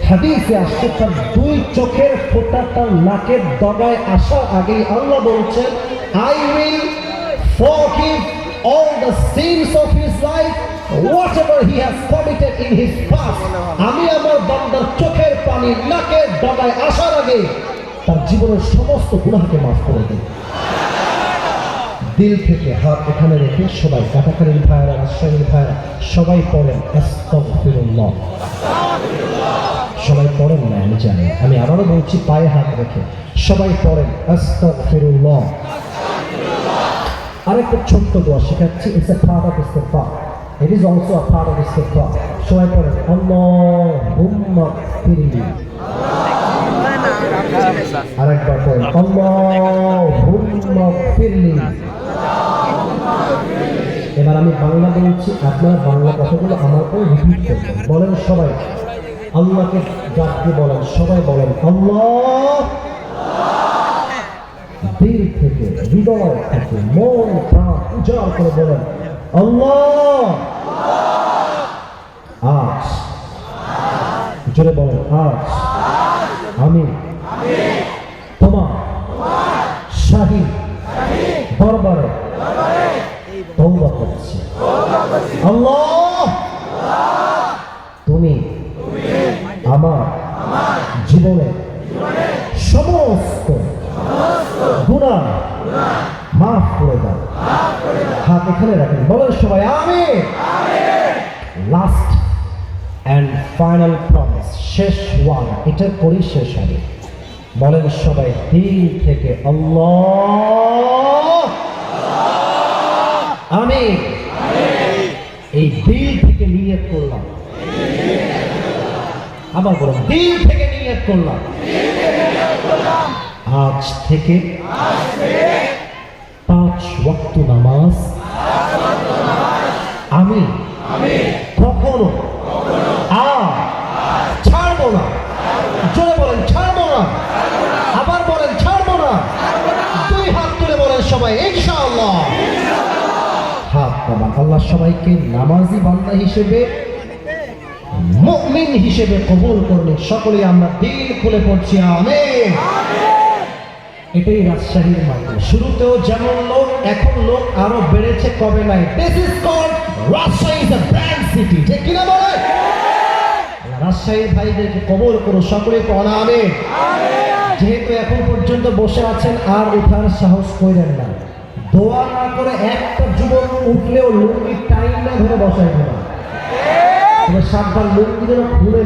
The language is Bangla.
হাদিসে আসছে তার দুই চোখের ফোঁটা তার নাকের ডগায় আসার আগেই আল্লাহ বলছেন, I will forgive all the sins of his life, whatever he has committed in his past. আমি আমার বান্দার চোখের পানি নাকের ডগায় আসার আগে তার জীবনের সমস্ত গুনাহকে মাফ করে দেব। দিল থেকে হাত এখানে রেখে সবাই কাটাকালীন ভাইরা, রাজশাহীর ভাইরা সবাই পড়েন আস্তাগফিরুল্লাহ। সবাই পড়েন না আমি জানি, আমি আবারও বলছি পায়ে হাত রেখে সবাই পড়েন আস্তাগফিরুল্লাহ। আরেকটা ছোট্ট দোয়া শেখাচ্ছি, ইটস এ পার্ট অফ ইস্তিগফার, it is also a part of ইস্তিগফার। সবাই পড়েন আল্লাহুম্মা ফিরলি। আরেকবার পড়েন আল্লাহুম্মা ফিরলি। এবার আমি বাংলা বলছি, আপনার বাংলা কথাগুলো আমার পর রিপিট করবেন। বলেন সবাই, আল্লাহকে ডাকতে বলেন, সবাই বলেন আল্লাহ। দিল থেকে, হৃদয় থেকে, মন প্রাণ উজাড় করে বলেন আল্লাহ। আজ জোরে বলেন, আজ আমি তোমার শাহী দরবারে তওবা করছি। আল্লাহ, তুমি আমার জীবনে সমস্ত গুনাহ মাফ করে দাও। হাত এখানে রাখেন, বলেন সবাই আমিন। লাস্ট অ্যান্ড ফাইনাল প্রমিস, শেষ ওয়ান, এটা করি শেষ হবে। বলেন সবাই দিল থেকে আল্লাহ আমিন। এই দিল থেকে নিয়ত করলাম, আবার বলুন দিল থেকে নিয়ত করলাম, আজ থেকে 5 ওয়াক্ত নামাজ আমি কখনো আর ছাড়বো না। জোরে বলেন ছাড়বো না, আবার বলেন ছাড়বো না। 2 হাত তুলে বলেন সবাই ইনশাআল্লাহ। হাত নামান। আল্লাহ সবাইকে নামাজি বান্দা হিসেবে, মুমিন হিসেবে কবুল করুন। সকলেই আমরা দিল খুলে পড়ছি আমিন। এটাই রাজশাহীর মাটি। শুরুতেও যেমন লোক, এখন লোক আরো বেড়েছে কবে নাই। This is called Rajshahi is a brand city. ঠিক কিনা বলে? রাজশাহীর ভাইদেরকে কবুল করো, সকলেই পড়া আমিন। যেহেতু এখন পর্যন্ত বসে আছেন, আর উঠার সাহস করেন না। দোয়া না করে একটা যুবক উঠলেও লুঙ্গি টাইম না ধরে বসাই দেবেন। সাবধান, লুঙ্গি যেন খুলে